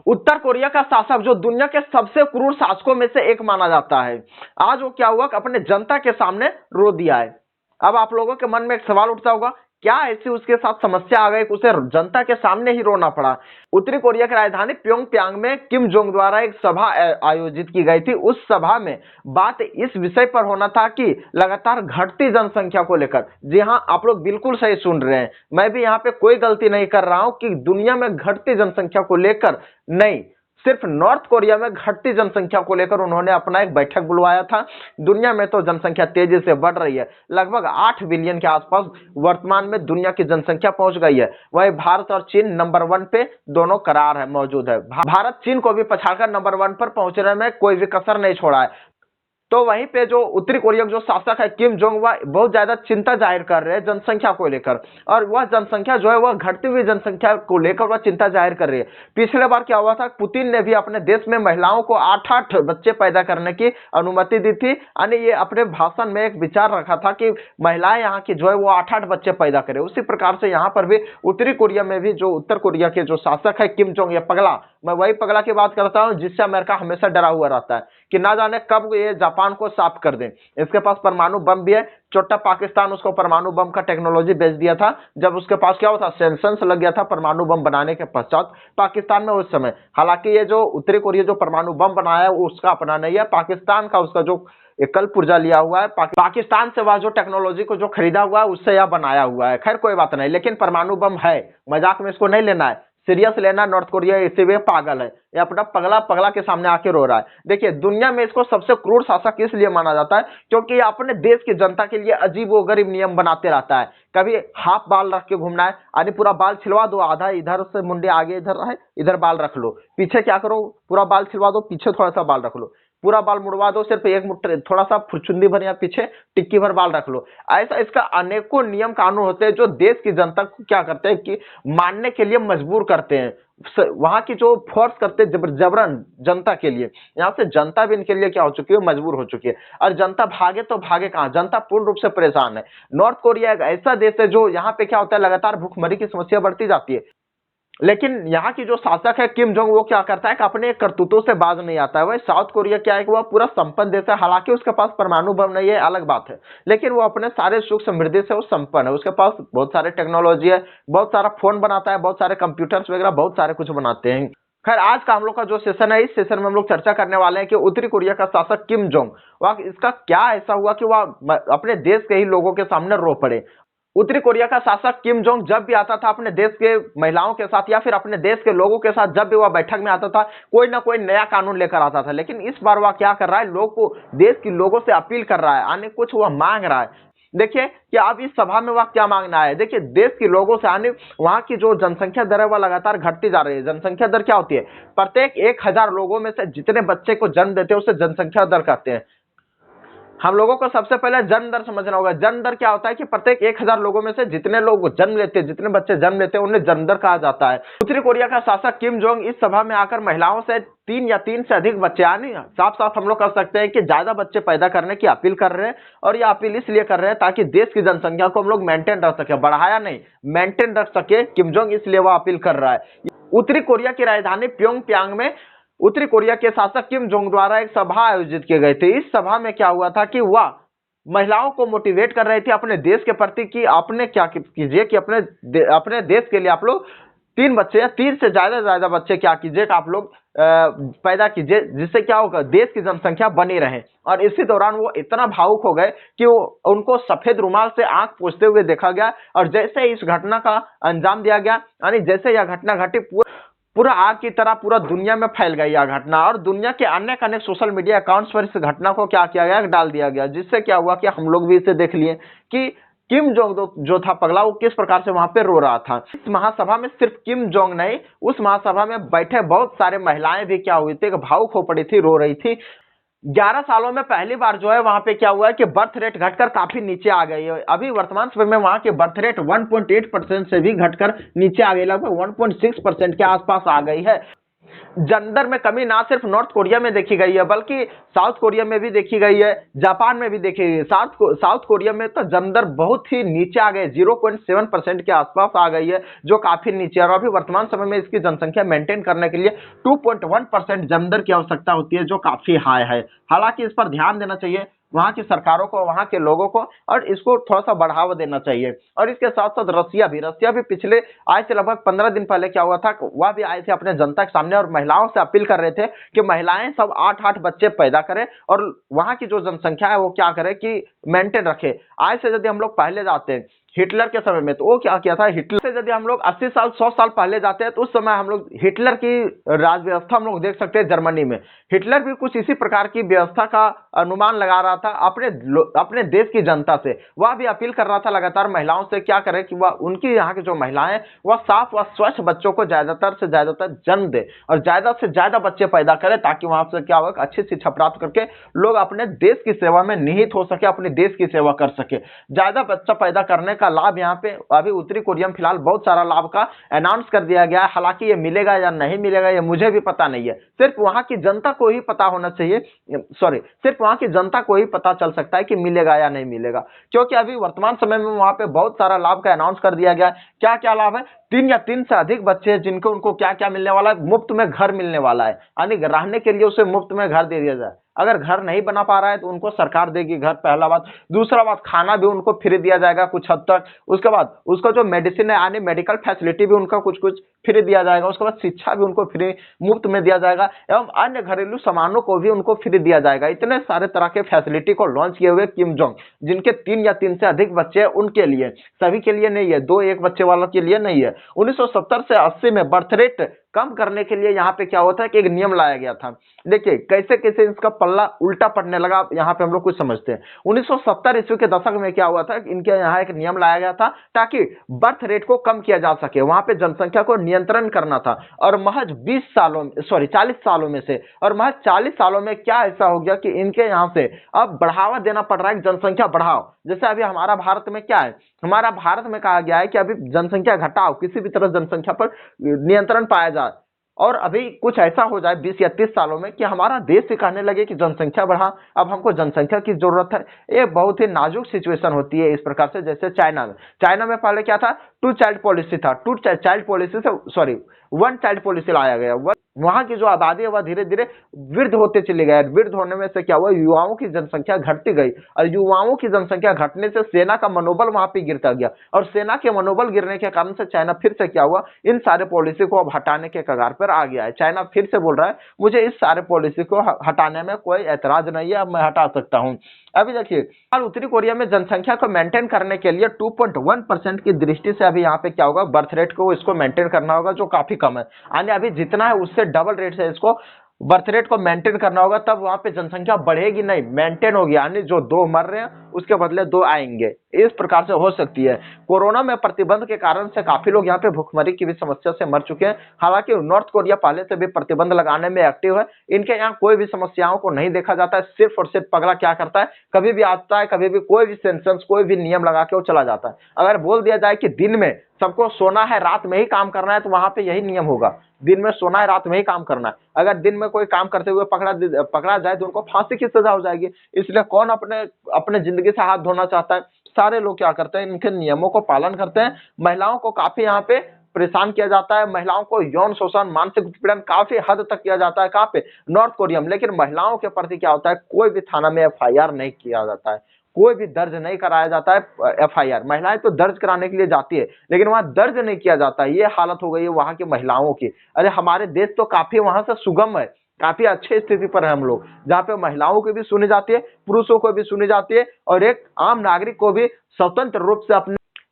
उत्तर Korea का शासक जो दुनिया के सबसे क्रूर शासकों में से एक माना जाता है, आज वो क्या हुआ कि अपने जनता के सामने रो दिया है। अब आप लोगों के मन में एक सवाल उठता होगा, क्या ऐसी उसके साथ समस्या आ गई कि उसे जनता के सामने ही रोना पड़ा। उत्तरी कोरिया की राजधानी प्योंगयांग में किम जोंग द्वारा एक सभा आयोजित की गई थी। उस सभा में बात इस विषय पर होना था कि लगातार घटती जनसंख्या को लेकर। जी हाँ, आप लोग बिल्कुल सही सुन रहे हैं, मैं भी यहाँ पे कोई गलती नहीं कर रहा हूं कि दुनिया में घटती जनसंख्या को लेकर नहीं, सिर्फ नॉर्थ कोरिया में घटती जनसंख्या को लेकर उन्होंने अपना एक बैठक बुलवाया था। दुनिया में तो जनसंख्या तेजी से बढ़ रही है, लगभग 8 बिलियन के आसपास वर्तमान में दुनिया की जनसंख्या पहुंच गई है। वहीं भारत और चीन नंबर 1 पे दोनों करार है मौजूद है। भारत चीन को भी पछाड़कर नंबर 1 पर पहुंचने में कोई भी कसर नहीं छोड़ा है। तो वहीं पे जो उत्तरी कोरिया के जो शासक है किम जोंग वह बहुत ज्यादा चिंता जाहिर कर रहे हैं जनसंख्या को लेकर, और वह जनसंख्या जो है वह घटती हुई जनसंख्या को लेकर वह चिंता जाहिर कर रही है। पिछले बार क्या हुआ था, पुतिन ने भी अपने देश में महिलाओं को 8-8 बच्चे पैदा करने की अनुमति दी थी, यानी ये अपने भाषण में एक विचार रखा था कि महिलाएं यहाँ की जो है वो 8-8 बच्चे पैदा करें। उसी प्रकार से यहाँ पर भी उत्तरी कोरिया में भी जो उत्तर कोरिया के जो शासक है किम जोंग, ये पगला, मैं वही पगला की बात करता हूँ जिससे अमेरिका हमेशा डरा हुआ रहता है कि ना जाने कब ये जापान को साफ कर दें। इसके पास परमाणु बम भी है। छोटा पाकिस्तान उसको परमाणु बम का टेक्नोलॉजी बेच दिया था जब उसके पास क्या हुआ था, सेंसस लग गया था परमाणु बम बनाने के पश्चात पाकिस्तान में उस समय। हालांकि ये जो उत्तरी कोरिया जो परमाणु बम बनाया है उसका अपना नहीं है, पाकिस्तान का उसका जो एकल पुर्जा लिया हुआ है, पाकिस्तान से वह जो टेक्नोलॉजी को जो खरीदा हुआ है उससे यह बनाया हुआ है। खैर कोई बात नहीं, लेकिन परमाणु बम है, मजाक में इसको नहीं लेना है, सीरियस लेना। नॉर्थ कोरिया इसी वे पागल है, ये अपना पगला पगला के सामने आके रो रहा है। देखिए दुनिया में इसको सबसे क्रूर शासक इसलिए माना जाता है क्योंकि ये अपने देश की जनता के लिए अजीब व गरीब नियम बनाते रहता है। कभी हाफ बाल रख के घूमना है, यानी पूरा बाल छिलवा दो, आधा इधर से मुंडे आगे इधर है, इधर बाल रख लो, पीछे क्या करो पूरा बाल छिलवा दो, पीछे थोड़ा सा बाल रख लो, पूरा बाल मुड़वा दो, सिर्फ एक मुट्ठी थोड़ा सा फुरचुंदी भर या पीछे टिक्की भर बाल रख लो। ऐसा इसका अनेकों नियम कानून होते हैं जो देश की जनता को क्या करते हैं कि मानने के लिए मजबूर करते हैं। वहां की जो फोर्स करते हैं जबरन जनता के लिए, यहाँ से जनता भी इनके लिए क्या हो चुकी है, मजबूर हो चुकी है। और जनता भागे तो भागे कहाँ, जनता पूर्ण रूप से परेशान है। नॉर्थ कोरिया एक ऐसा देश है जो यहाँ पे क्या होता है, लगातार भूखमरी की समस्या बढ़ती जाती है, लेकिन यहाँ की जो शासक है किम जोंग वो क्या करता है कि अपने करतूतों से बाज नहीं आता है। वह साउथ कोरिया क्या है कि वह पूरा संपन्न देश है, हालांकि उसके पास परमाणु बम नहीं है, अलग बात है, लेकिन वो अपने सारे सुख समृद्धि से वो संपन्न है। उसके पास बहुत सारे टेक्नोलॉजी है, बहुत सारा फोन बनाता है, बहुत सारे कंप्यूटर्स वगैरह बहुत सारे कुछ बनाते हैं। खैर आज का हम लोग का जो सेशन है, इस सेशन में हम लोग चर्चा करने वाले हैं कि उत्तरी कोरिया का शासक किम जोंग वह इसका क्या ऐसा हुआ कि वह अपने देश के ही लोगों के सामने रो पड़े। उत्तरी कोरिया का शासक किम जोंग जब भी आता था अपने देश के महिलाओं के साथ या फिर अपने देश के लोगों के साथ, जब भी वह बैठक में आता था कोई ना कोई नया कानून लेकर आता था। लेकिन इस बार वह क्या कर रहा है, लोग को देश के लोगों से अपील कर रहा है, आने कुछ वह मांग रहा है। देखिए कि अब इस सभा में वह क्या मांगना है। देखिए देश के लोगों से आने, वहां की जो जनसंख्या दर है वह लगातार घटती जा रही है। जनसंख्या दर क्या होती है, प्रत्येक 1000 लोगों में से जितने बच्चे को जन्म देते हैं उसे जनसंख्या दर कहते हैं। हम लोगों को सबसे पहले जन्म दर समझना होगा। जन्म दर क्या होता है कि प्रत्येक 1000 लोगों में से जितने लोग जन्म लेते हैं, जितने बच्चे जन्म लेते हैं उन्हें जन्म दर कहा जाता है। उत्तरी कोरिया का शासक किम जोंग इस सभा में आकर महिलाओं से 3 या 3 से अधिक बच्चे, यानी साफ साफ हम लोग कह सकते हैं कि ज्यादा बच्चे पैदा करने की अपील कर रहे हैं। और ये अपील इसलिए कर रहे हैं ताकि देश की जनसंख्या को हम लोग मेंटेन रख सके, बढ़ाया नहीं, मेंटेन रख सके किम जोंग, इसलिए वह अपील कर रहा है। उत्तरी कोरिया की राजधानी प्योंगयांग में उत्तरी कोरिया के शासक किम जोंग द्वारा एक सभा आयोजित की गई थी। इस सभा में क्या हुआ था कि वह महिलाओं को मोटिवेट कर रहे थे अपने देश के प्रति कि आपने क्या कीजिए कि अपने देश के लिए आप लोग 3 बच्चे या 3 से ज्यादा बच्चे क्या कीजिए कि आप लोग पैदा कीजिए, जिससे क्या होगा देश की जनसंख्या बनी रहे। और इसी दौरान वो इतना भावुक हो गए कि उनको सफेद रुमाल से आंख पोंछते हुए देखा गया। और जैसे इस घटना का अंजाम दिया गया, यानी जैसे यह घटना घटी, पूरा आग की तरह पूरा दुनिया में फैल गई यह घटना, और दुनिया के अनेक सोशल मीडिया अकाउंट्स पर इस घटना को क्या किया गया, डाल दिया गया। जिससे क्या हुआ कि हम लोग भी इसे देख लिए कि किम जोंग जो था पगला, वो किस प्रकार से वहां पे रो रहा था। इस महासभा में सिर्फ किम जोंग नहीं, उस महासभा में बैठे बहुत सारे महिलाएं भी क्या हुई थी, भावुक हो पड़ी थी, रो रही थी। 11 सालों में पहली बार जो है वहां पे क्या हुआ है कि बर्थ रेट घटकर काफी नीचे आ गई है। अभी वर्तमान समय में वहां के बर्थ रेट 1.8% से भी घटकर नीचे आ गई, लगभग 1.6% के आसपास आ गई है। जेंडर में कमी ना सिर्फ नॉर्थ कोरिया में देखी गई है बल्कि साउथ कोरिया में भी देखी गई है, जापान में भी देखी गई है। साउथ कोरिया में तो जेंडर बहुत ही नीचे आ गए, 0.7% के आसपास आ गई है, जो काफी नीचे है। और अभी वर्तमान समय में इसकी जनसंख्या मेंटेन करने के लिए 2.1% जेंडर की आवश्यकता होती है, जो काफी हाई है। हालांकि इस पर ध्यान देना चाहिए वहां की सरकारों को, वहां के लोगों को, और इसको थोड़ा सा बढ़ावा देना चाहिए। और इसके साथ साथ रसिया भी पिछले आज से लगभग 15 दिन पहले क्या हुआ था, वह भी आए थे अपने जनता के सामने और महिलाओं से अपील कर रहे थे कि महिलाएं सब 8-8 बच्चे पैदा करें और वहां की जो जनसंख्या है वो क्या करे कि मेंटेन रखे। आज से यदि हम लोग पहले जाते हैं हिटलर के समय में, तो वो क्या किया था, हिटलर से यदि हम लोग 80 साल 100 साल पहले जाते हैं तो उस समय हम लोग हिटलर की राज व्यवस्था हम लोग देख सकते हैं जर्मनी में। हिटलर भी कुछ इसी प्रकार की व्यवस्था का अनुमान लगा रहा था अपने देश की जनता से। वह भी अपील कर रहा था लगातार महिलाओं से क्या करे कि वह उनकी यहाँ की जो महिलाएं वह साफ व स्वच्छ बच्चों को ज्यादातर से ज्यादातर जन्म दे और ज्यादा से ज्यादा बच्चे पैदा करे, ताकि वहां से क्या होगा, अच्छी शिक्षा प्राप्त करके लोग अपने देश की सेवा में निहित हो सके, अपने देश की सेवा कर सके। ज्यादा बच्चा पैदा करने का लाभ यहाँ पे अभी उत्तरी कोरिया में फिलहाल बहुत सारा लाभ का अनाउंस कर दिया गया है। हालांकि ये मिलेगा या नहीं मिलेगा ये मुझे भी पता नहीं है, सिर्फ वहां की जनता को ही पता होना चाहिए, सिर्फ वहां की जनता को ही पता चल सकता है कि मिलेगा या नहीं मिलेगा, क्योंकि अभी वर्तमान समय में वहां पे बहुत सारा लाभ का अनाउंस कर दिया गया है। क्या क्या लाभ है, 3 या 3 से अधिक बच्चे हैं जिनको उनको क्या क्या मिलने वाला है, मुफ्त में घर मिलने वाला है, यानी रहने के लिए उसे मुफ्त में घर दे दिया जाए। अगर घर नहीं बना पा रहा है तो उनको सरकार देगी घर, पहला बात। दूसरा बात, खाना भी उनको फ्री दिया जाएगा कुछ हद तक। उसके बाद उसका जो मेडिसिन है यानी मेडिकल फैसिलिटी भी उनका कुछ कुछ फ्री दिया जाएगा। उसके बाद शिक्षा भी उनको फ्री मुफ्त में दिया जाएगा एवं अन्य घरेलू सामानों को भी उनको फ्री दिया जाएगा। इतने सारे तरह के फैसिलिटी को लॉन्च किए हुए किम जोंग, जिनके 3 या 3 से अधिक बच्चे हैं उनके लिए, सभी के लिए नहीं है, 2-1 बच्चे वालों के लिए नहीं है। 1970 से 80 में बर्थ रेट कम करने के लिए यहाँ पे क्या होता है कि एक नियम लाया गया था। देखिए कैसे कैसे इसका पल्ला उल्टा पड़ने लगा, यहाँ पे हम लोग कुछ समझते हैं। 1970 ईस्वी के दशक में क्या हुआ था, इनके यहाँ एक नियम लाया गया था ताकि बर्थ रेट को कम किया जा सके, वहां पे जनसंख्या को नियंत्रण करना था। और महज 40 सालों में से, और महज 40 सालों में क्या ऐसा हो गया कि इनके यहाँ से अब बढ़ावा देना पड़ रहा है, जनसंख्या बढ़ाओ। जैसे अभी हमारा भारत में क्या है, हमारा भारत में कहा गया है कि अभी जनसंख्या घटाओ, किसी भी तरह जनसंख्या पर नियंत्रण पाया जाए। और अभी कुछ ऐसा हो जाए 20 या 30 सालों में कि हमारा देश ही कहने लगे कि जनसंख्या बढ़ा, अब हमको जनसंख्या की जरूरत है। ये बहुत ही नाजुक सिचुएशन होती है इस प्रकार से। जैसे चाइना में पहले क्या था, 2 चाइल्ड पॉलिसी था, 2 चाइल्ड पॉलिसी से 1 चाइल्ड पॉलिसी लाया गया। वहां की जो आबादी है वह धीरे धीरे वृद्ध होते चली गई। वृद्ध होने में से क्या हुआ, युवाओं की जनसंख्या घटती गई, और युवाओं की जनसंख्या घटने से सेना का मनोबल वहां पे गिरता गया, और सेना के मनोबल गिरने के कारण से चाइना फिर से क्या हुआ, इन सारे पॉलिसी को अब हटाने के कगार पर आ गया है। चाइना फिर से बोल रहा है मुझे इस सारे पॉलिसी को हटाने में कोई ऐतराज नहीं है, अब मैं हटा सकता हूं। अभी देखिए उत्तरी कोरिया में जनसंख्या को मेंटेन करने के लिए 2.1% की दृष्टि से अभी यहाँ पे क्या होगा, बर्थ रेट को इसको मेंटेन करना होगा, जो काफी कम है। यानी अभी जितना है उससे डबल रेट से इसको बर्थ रेट को मेंटेन करना होगा, तब वहां पे जनसंख्या बढ़ेगी नहीं, मेंटेन होगी। यानी जो 2 मर रहे हैं उसके बदले 2 आएंगे, इस प्रकार से हो सकती है। कोरोना में प्रतिबंध के कारण से काफी लोग यहाँ पे भूखमरी की भी समस्या से मर चुके हैं। हालांकि नॉर्थ कोरिया पहले से भी प्रतिबंध लगाने में एक्टिव है, इनके यहाँ कोई भी समस्याओं को नहीं देखा जाता है। सिर्फ और सिर्फ पगला क्या करता है, कभी भी आता है, कभी भी कोई भी सेंसस कोई भी नियम लगा के वो चला जाता है। अगर बोल दिया जाए कि दिन में सबको सोना है, रात में ही काम करना है, तो वहां पे यही नियम होगा, दिन में सोना है, रात में ही काम करना है। अगर दिन में कोई काम करते हुए पकड़ा जाए तो उनको फांसी की सजा हो जाएगी। इसलिए कौन अपने जिंदगी से हाथ धोना चाहता है। सारे लोग क्या करते हैं, इनके नियमों को पालन करते हैं। महिलाओं को काफी यहाँ पे परेशान किया जाता है, महिलाओं को यौन शोषण, मानसिक उत्पीड़न काफी हद तक किया जाता है। कहाँ पे, नॉर्थ कोरिया में। लेकिन महिलाओं के प्रति क्या होता है, कोई भी थाना में FIR नहीं किया जाता है, कोई भी दर्ज नहीं कराया जाता है FIR। महिलाएं तो दर्ज कराने के लिए जाती है, लेकिन वहां दर्ज नहीं किया जाता है। ये हालत हो गई है वहां की महिलाओं की। अरे हमारे देश तो काफी वहां से सुगम है, काफी अच्छी स्थिति पर है हम लोग, जहाँ पे महिलाओं की भी सुनी जाती है, पुरुषों को भी सुनी जाती है, और एक आम नागरिक को भी स्वतंत्र रूप से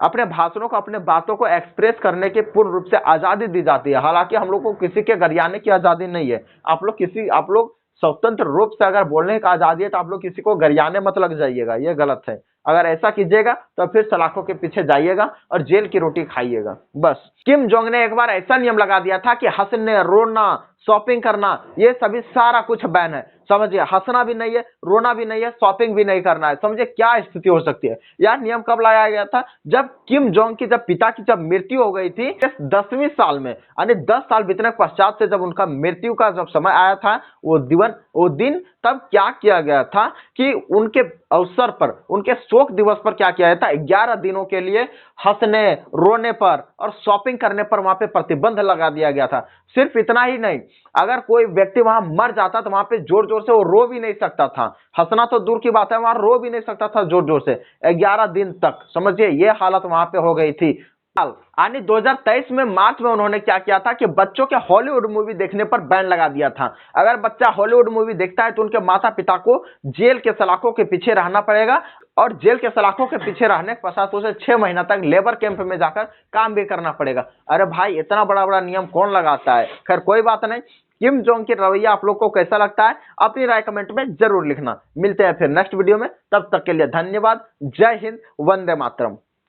अपने भाषणों को, अपने बातों को एक्सप्रेस करने की पूर्ण रूप से आजादी दी जाती है। हालांकि हम लोग को किसी के गरियाने की आजादी नहीं है। आप लोग स्वतंत्र रूप से अगर बोलने का आजादी है तो आप लोग किसी को गरियाने मत लग जाइएगा, ये गलत है। अगर ऐसा कीजिएगा तो फिर सलाखों के पीछे जाइएगा और जेल की रोटी खाइएगा। बस किम जोंग ने एक बार ऐसा नियम लगा दिया था कि हंसने, रोना, शॉपिंग करना, ये सभी सारा कुछ बैन है। समझिए, हंसना भी नहीं है, रोना भी नहीं है, शॉपिंग भी नहीं करना है। समझिए क्या स्थिति हो सकती है। यह नियम कब लाया गया था? जब किम जोंग की, जब पिता की जब मृत्यु हो गई थी 10वीं साल में, यानी 10 साल बीतने के पश्चात से जब उनका मृत्यु का जब समय आया था, वो दिन तब क्या किया गया था कि उनके अवसर पर, उनके शोक दिवस पर क्या किया गया था, 11 दिनों के लिए हंसने, रोने पर और शॉपिंग करने पर वहां पे प्रतिबंध लगा दिया गया था। सिर्फ इतना ही नहीं, अगर कोई व्यक्ति वहां मर जाता तो वहां पे जोर जोर से वो रो भी नहीं सकता था। हंसना तो दूर की बात है, वहां रो भी नहीं सकता था जोर जोर से 11 दिन तक। समझिए ये हालत वहां पे हो गई थी। यानी 2023 में मार्च में उन्होंने क्या किया था कि बच्चों के हॉलीवुड मूवी देखने पर बैन लगा दिया था। अगर बच्चा हॉलीवुड मूवी देखता है तो उनके माता पिता को जेल के सलाखों के पीछे रहना पड़ेगा, और जेल के सलाखों के पीछे रहने के पश्चात उसे 6 महीना तक लेबर कैंप में जाकर काम भी करना पड़ेगा। अरे भाई, इतना बड़ा बड़ा नियम कौन लगाता है। खैर कोई बात नहीं। किम जोंग की रवैया आप लोग को कैसा लगता है, अपनी राय कमेंट में जरूर लिखना। मिलते हैं फिर नेक्स्ट वीडियो में, तब तक के लिए धन्यवाद। जय हिंद, वंदे मातरम।